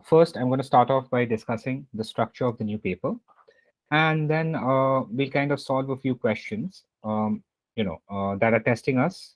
first, I'm going to start off by discussing the structure of the new paper, and then we'll kind of solve a few questions, that are testing us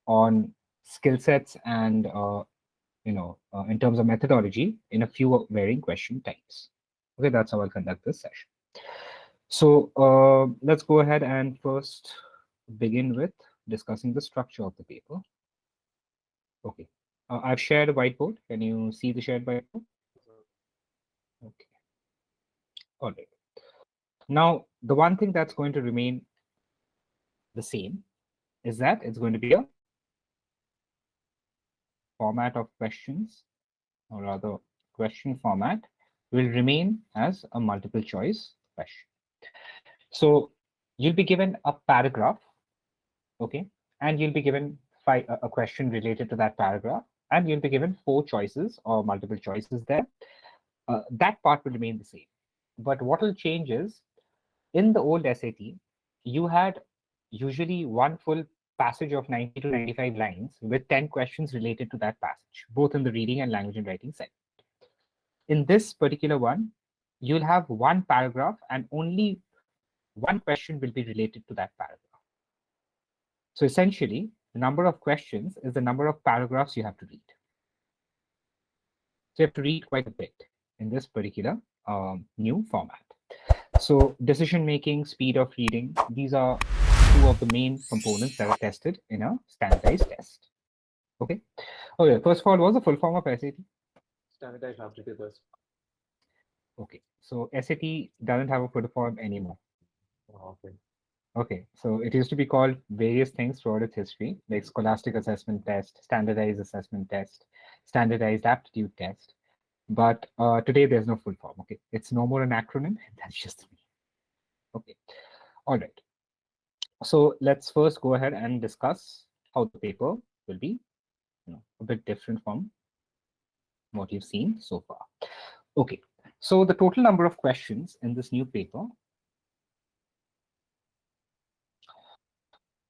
on skill sets and, in terms of methodology in a few varying question types. Okay, that's how I'll conduct this session. So let's go ahead and first begin with discussing the structure of the paper. Okay, I've shared a whiteboard. Can you see the shared whiteboard? Okay, all right. Now, the one thing that's going to remain the same is that it's going to be a format of questions, or rather question format will remain as a multiple choice question. So you'll be given a paragraph, okay, and you'll be given a question related to that paragraph, and you'll be given 4 choices or multiple choices there. That part will remain the same. But what will change is, in the old SAT, you had usually one full passage of 90 to 95 lines with 10 questions related to that passage, both in the reading and language and writing segment. In this particular one, you'll have one paragraph and only one question will be related to that paragraph. So essentially, the number of questions is the number of paragraphs you have to read. So you have to read quite a bit in this particular new format. So decision making, speed of reading, these are 2 of the main components that are tested in a standardized test. Okay. Okay. First of all, what's the full form of SAT? Standardized aptitude test. Okay. So SAT doesn't have a full form anymore. Oh, okay. Okay. So it used to be called various things throughout its history, like scholastic assessment test, standardized assessment test, standardized aptitude test. But today there's no full form. Okay. It's no more an acronym. That's just me. Okay. All right. So let's first go ahead and discuss how the paper will be, a bit different from what you've seen so far. Okay, so the total number of questions in this new paper,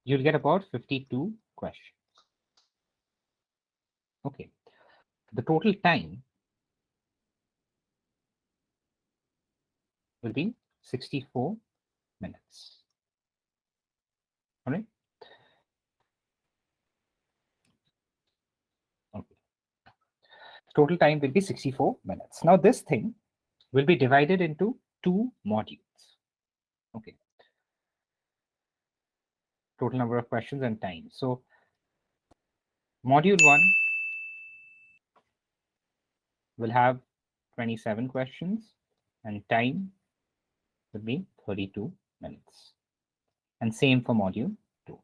you'll get about 52 questions. Okay, the total time will be 64 minutes. All right. Okay. Total time will be 64 minutes. Now this thing will be divided into 2 modules. Okay. Total number of questions and time. So module 1 will have 27 questions and time will be 32 minutes. And same for module 2.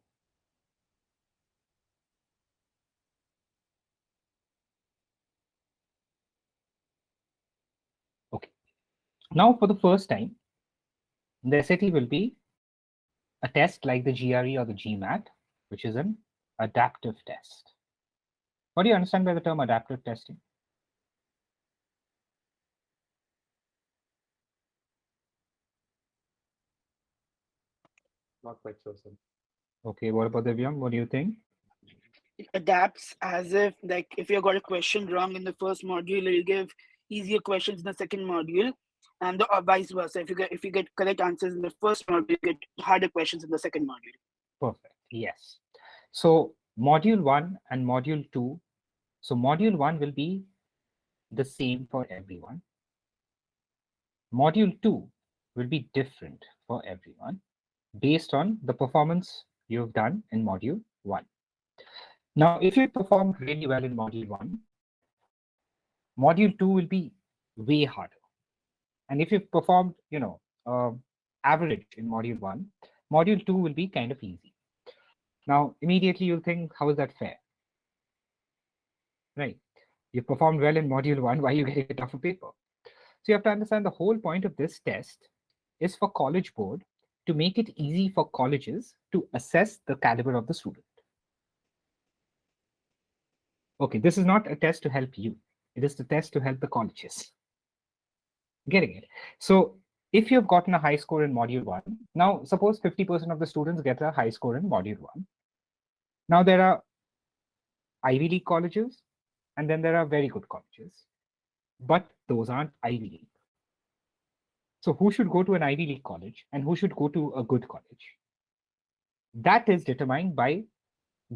Okay. Now for the first time, the SAT will be a test like the GRE or the GMAT, which is an adaptive test. What do you understand by the term adaptive testing? Not quite sure, sir. Okay, what about Divyam? What do you think? It adapts as if, like, if you got a question wrong in the first module, it'll give easier questions in the second module, and the vice versa. If you get correct answers in the first module, you get harder questions in the second module. Perfect. Yes. So module 1 and module 2. So module 1 will be the same for everyone. Module 2 will be different for everyone based on the performance you've done in module 1. Now, if you performed really well in module 1, module 2 will be way harder. And if you've performed, average in module 1, module 2 will be kind of easy. Now, immediately you'll think, how is that fair? Right? You performed well in module 1, why are you getting a tougher paper? So you have to understand the whole point of this test is for College Board to make it easy for colleges to assess the caliber of the student. Okay, this is not a test to help you. It is the test to help the colleges. Getting it? So if you've gotten a high score in module 1, now suppose 50% of the students get a high score in module 1. Now there are Ivy League colleges, and then there are very good colleges. but those aren't Ivy League. So who should go to an Ivy League college and who should go to a good college? That is determined by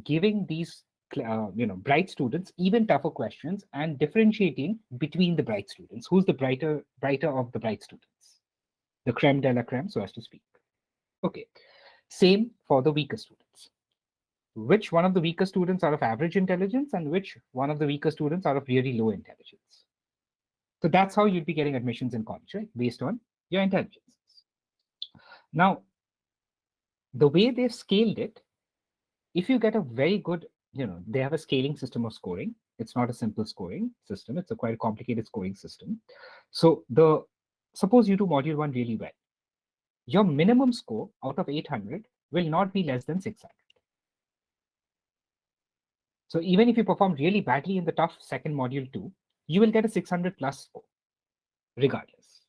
giving these bright students even tougher questions and differentiating between the bright students. Who's the brighter of the bright students? The creme de la creme, so as to speak. Okay. Same for the weaker students. Which one of the weaker students are of average intelligence and which one of the weaker students are of really low intelligence? So that's how you'd be getting admissions in college, right? Based on your intelligence. Now, the way they've scaled it, if you get a very good, they have a scaling system of scoring. It's not a simple scoring system. It's a quite complicated scoring system. So suppose you do module 1 really well. Your minimum score out of 800 will not be less than 600. So even if you perform really badly in the tough second module 2, you will get a 600 plus score, regardless.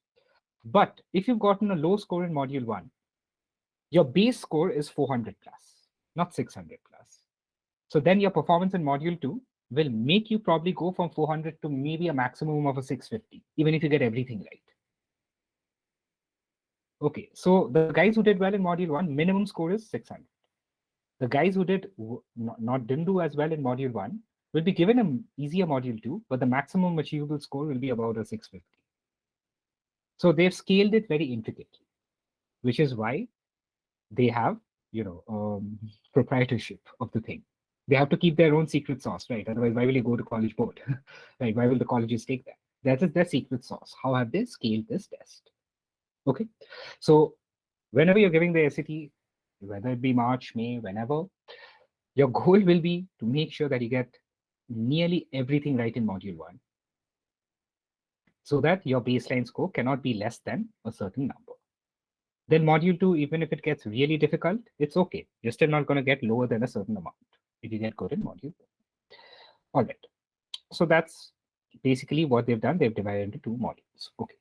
But if you've gotten a low score in module 1, your base score is 400 plus, not 600 plus. So then your performance in module 2 will make you probably go from 400 to maybe a maximum of a 650, even if you get everything right. Okay, so the guys who did well in module 1, minimum score is 600. The guys who didn't do as well in module 1 will be given an easier module 2, but the maximum achievable score will be about a 650. So they've scaled it very intricately, which is why they have, proprietorship of the thing. They have to keep their own secret sauce, right? Otherwise, why will you go to college board? Right? Why will the colleges take that? That is their secret sauce. How have they scaled this test? Okay. So whenever you're giving the SAT, whether it be March, May, whenever, your goal will be to make sure that you get nearly everything right in module 1, so that your baseline score cannot be less than a certain number. Then module 2, even if it gets really difficult, it's okay. You're still not going to get lower than a certain amount if you get good in module 2. All right. So that's basically what they've done. They've divided into 2 modules. Okay.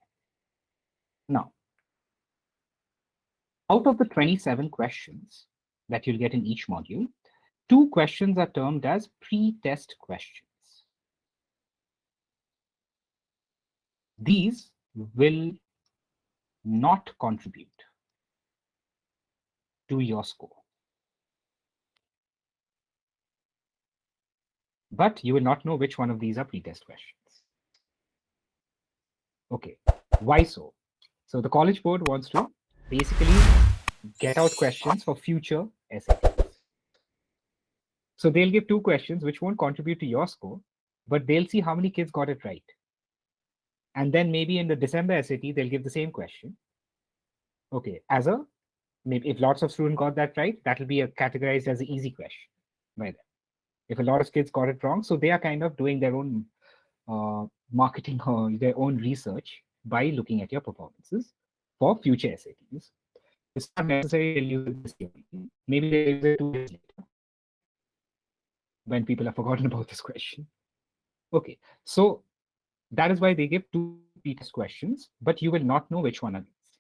Now, out of the 27 questions that you'll get in each module, 2 questions are termed as pre-test questions. These will not contribute to your score. But you will not know which one of these are pre-test questions. Okay, why so? So the College Board wants to basically get out questions for future SATs. So they'll give 2 questions which won't contribute to your score, but they'll see how many kids got it right. And then maybe in the December SAT, they'll give the same question. Okay, maybe if lots of students got that right, that'll be categorized as an easy question by them. If a lot of kids got it wrong, so they are kind of doing their own marketing or their own research by looking at your performances for future SATs. It's not necessary to use it this year. Maybe they use it 2 years later when people have forgotten about this question. Okay, so that is why they give 2 pre-test questions, but you will not know which one are these,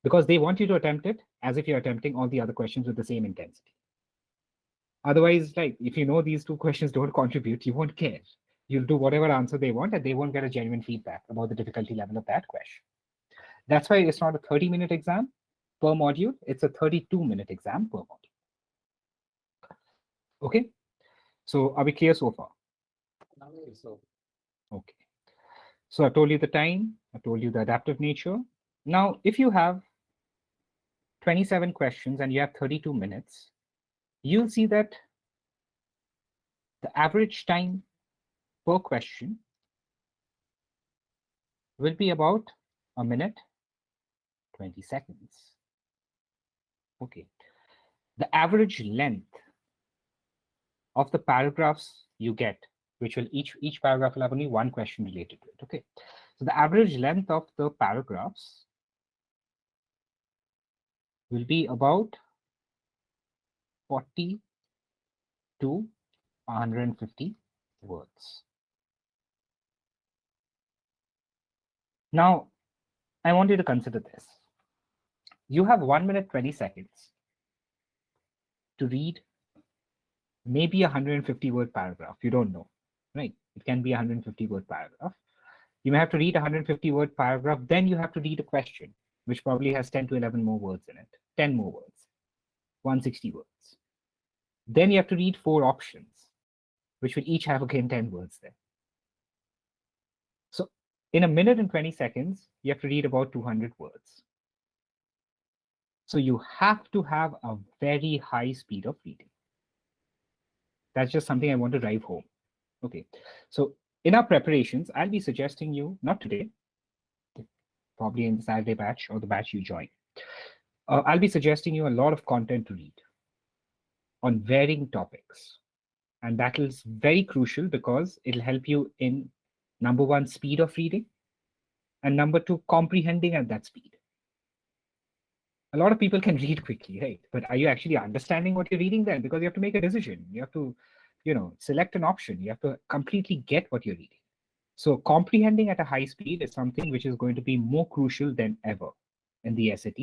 because they want you to attempt it as if you're attempting all the other questions with the same intensity. Otherwise, like if you know these 2 questions don't contribute, you won't care. You'll do whatever answer they want and they won't get a genuine feedback about the difficulty level of that question. That's why it's not a 30-minute exam per module, it's a 32-minute exam per module. Okay, so are we clear so far? Okay, so I told you the time, I told you the adaptive nature. Now, if you have 27 questions and you have 32 minutes, you'll see that the average time per question will be about a minute, 20 seconds. Okay. The average length of the paragraphs you get, which will each paragraph will have only 1 question related to it. Okay. So the average length of the paragraphs will be about 40 to 150 words. Now, I want you to consider this. You have 1 minute, 20 seconds to read maybe a 150 word paragraph. You don't know, right? It can be a 150 word paragraph. You may have to read a 150-word paragraph, then you have to read a question, which probably has 10 to 11 more words in it, 10 more words, 160 words. Then you have to read 4 options, which will each have again 10 words there. So in a minute and 20 seconds, you have to read about 200 words. So you have to have a very high speed of reading. That's just something I want to drive home. Okay, so in our preparations, I'll be suggesting you, not today, probably in the Saturday batch or the batch you join, I'll be suggesting you a lot of content to read on varying topics. And that is very crucial because it'll help you in number 1, speed of reading, and number 2, comprehending at that speed. A lot of people can read quickly, right? But are you actually understanding what you're reading then? Because you have to make a decision. You have to, select an option. You have to completely get what you're reading. So comprehending at a high speed is something which is going to be more crucial than ever in the SAT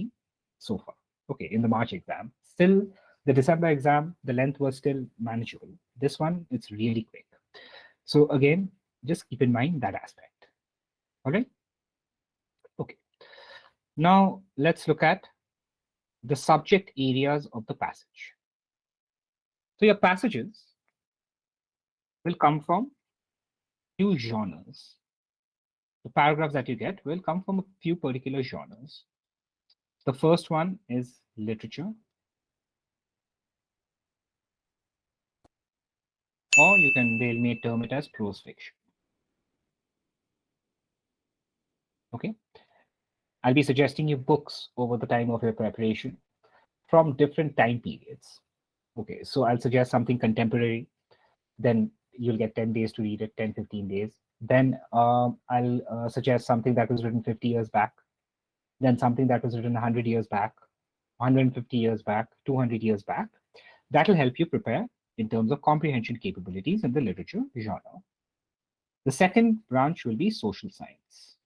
so far. Okay, in the March exam. Still, the December exam, the length was still manageable. This one, it's really quick. So again, just keep in mind that aspect. All right? Okay. Now, let's look at the subject areas of the passage. So your passages will come from few genres. The paragraphs that you get will come from a few particular genres. The first one is literature, or they may term it as prose fiction. Okay, I'll be suggesting you books over the time of your preparation from different time periods. Okay, so I'll suggest something contemporary, then you'll get 10 days to read it, 10, 15 days. Then I'll suggest something that was written 50 years back, then something that was written 100 years back, 150 years back, 200 years back. That'll help you prepare in terms of comprehension capabilities in the literature genre. The second branch will be social science.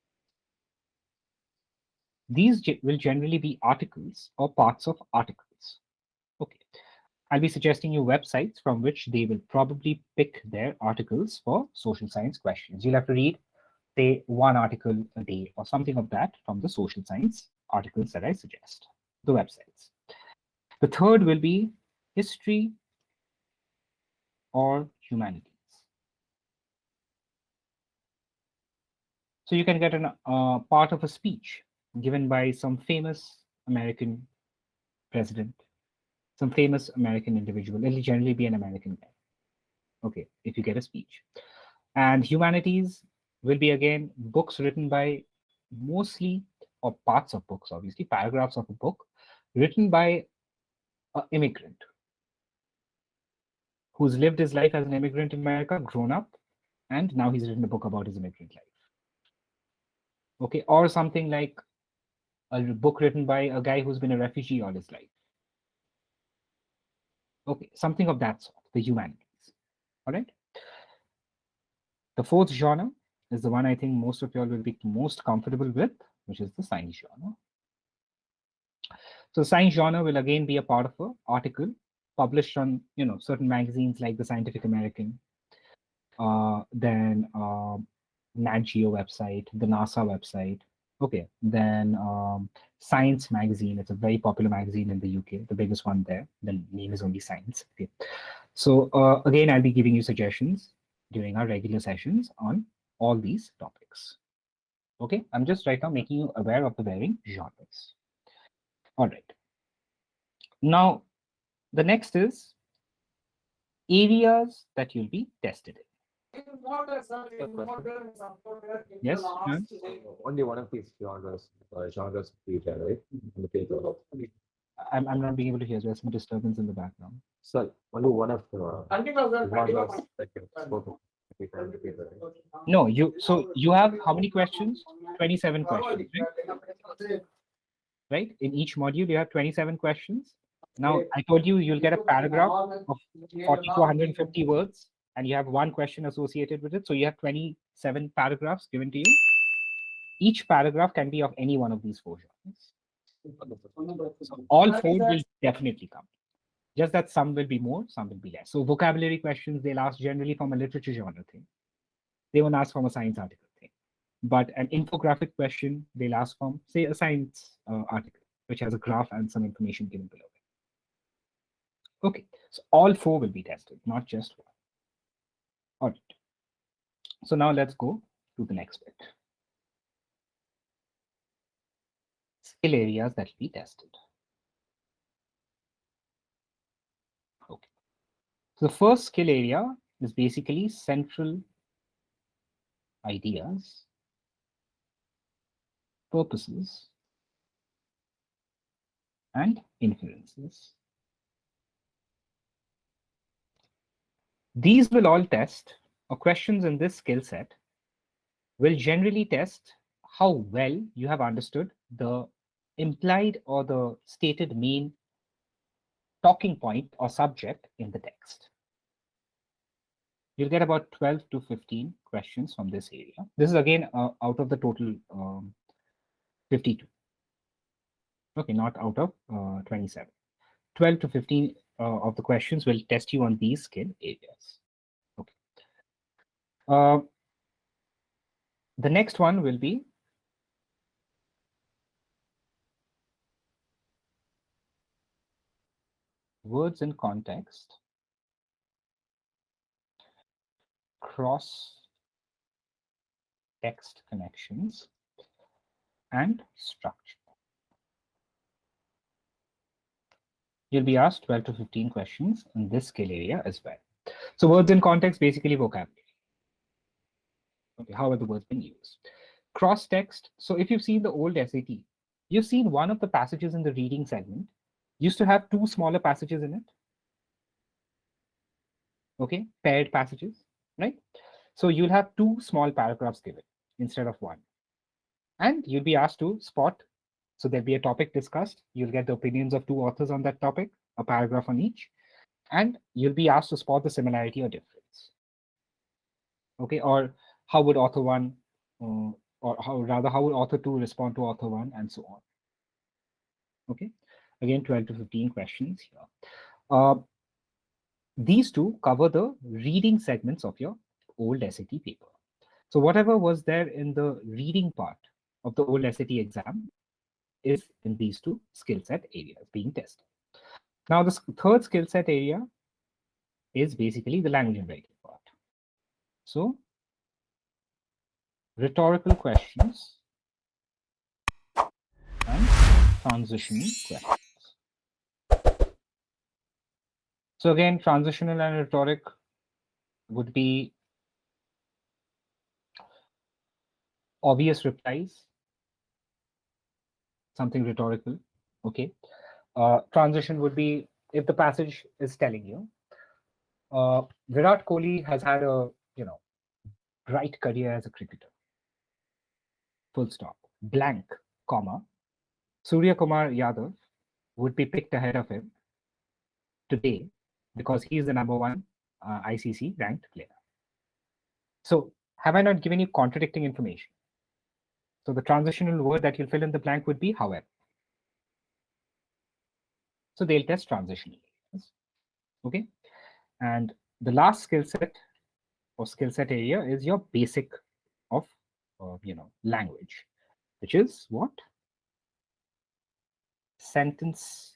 These will generally be articles or parts of articles. Okay, I'll be suggesting you websites from which they will probably pick their articles for social science questions. You'll have to read, say, 1 article a day or something of that from the social science articles that I suggest, the websites. The third will be history or humanities. So you can get a part of a speech given by some famous American president, some famous American individual. It'll generally be an American guy. Okay, if you get a speech. And humanities will be, again, books written by mostly, or parts of books, obviously, paragraphs of a book written by an immigrant who's lived his life as an immigrant in America, grown up, and now he's written a book about his immigrant life. Okay, or something like a book written by a guy who's been a refugee all his life. Okay, something of that sort, the humanities. All right. The fourth genre is the one I think most of y'all will be most comfortable with, which is the science genre. So science genre will again be a part of an article published on certain magazines like the Scientific American, then Nat Geo website, the NASA website. Okay, then Science magazine. It's a very popular magazine in the UK, the biggest one there. The name is only Science. Okay, so again, I'll be giving you suggestions during our regular sessions on all these topics. Okay, I'm just right now making you aware of the varying genres. All right. Now, the next is areas that you'll be tested in. Yes. Only one of these genres feature, right? On the paper. I'm not being able to hear. There's some disturbance in the background. Sorry, only one of the genres that you spoke of. No, you have how many questions? 27 questions, right? Right? In each module, you have 27 questions. Now, I told you you'll get a paragraph of 40 to 150 words, and you have 1 question associated with it. So you have 27 paragraphs given to you. Each paragraph can be of any one of these 4 genres. So all 4 will definitely come. Just that some will be more, some will be less. So vocabulary questions, they'll ask generally from a literature genre thing. They won't ask from a science article thing. But an infographic question, they'll ask from, say, a science article, which has a graph and some information given below it. Okay, so all four will be tested, not just one. All right. So now let's go to the next bit. Skill areas that will be tested. Okay. So the first skill area is basically central ideas, purposes, and inferences. These will all test, or questions in this skill set will generally test how well you have understood the implied or the stated main talking point or subject in the text. You'll get about 12 to 15 questions from this area. This is again out of the total 52. Okay, not out of 27. 12 to 15 of the questions will test you on these skill areas. Okay. The next one will be words in context, cross text connections, and structure. You'll be asked 12 to 15 questions in this skill area as well. So words in context, basically vocabulary. Okay, how are the words being used? Cross text. So if you've seen the old SAT, you've seen one of the passages in the reading segment used to have two smaller passages in it. Okay, paired passages, right? So you'll have two small paragraphs given instead of one. And you'll be asked to spot. So there'll be a topic discussed. You'll get the opinions of two authors on that topic, a paragraph on each. And you'll be asked to spot the similarity or difference. Okay, or how would author one, or how would author two respond to author one, and so on. Okay, again, 12 to 15 questions here. These two cover the reading segments of your old SAT paper. So whatever was there in the reading part of the old SAT exam is in these two skill set areas being tested. Now, the third skill set area is basically the language and writing part. So, rhetorical questions and transitional questions. So again, transitional and rhetoric would be obvious replies, something rhetorical. Okay. Transition would be if the passage is telling you, Virat Kohli has had a bright career as a cricketer. Full stop. Blank, comma. Surya Kumar Yadav would be picked ahead of him today because he is the number one ICC ranked player. So have I not given you contradicting information? So the transitional word that you'll fill in the blank would be however. So they'll test transitional areas. Okay. And the last skill set or skill set area is your basic of language, which is what? Sentence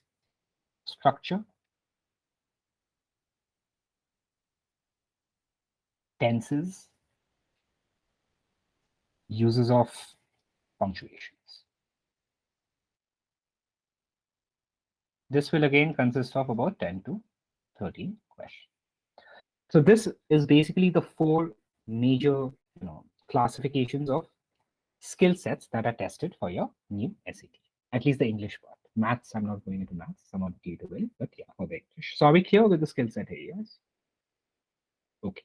structure, tenses, uses of punctuations. This will again consist of about 10 to 13 questions. So this is basically the four major classifications of skill sets that are tested for your new SAT, at least the English part. Maths, I'm not going into maths, some of the data will, but yeah, for the English. So are we clear with the skill set areas? Okay.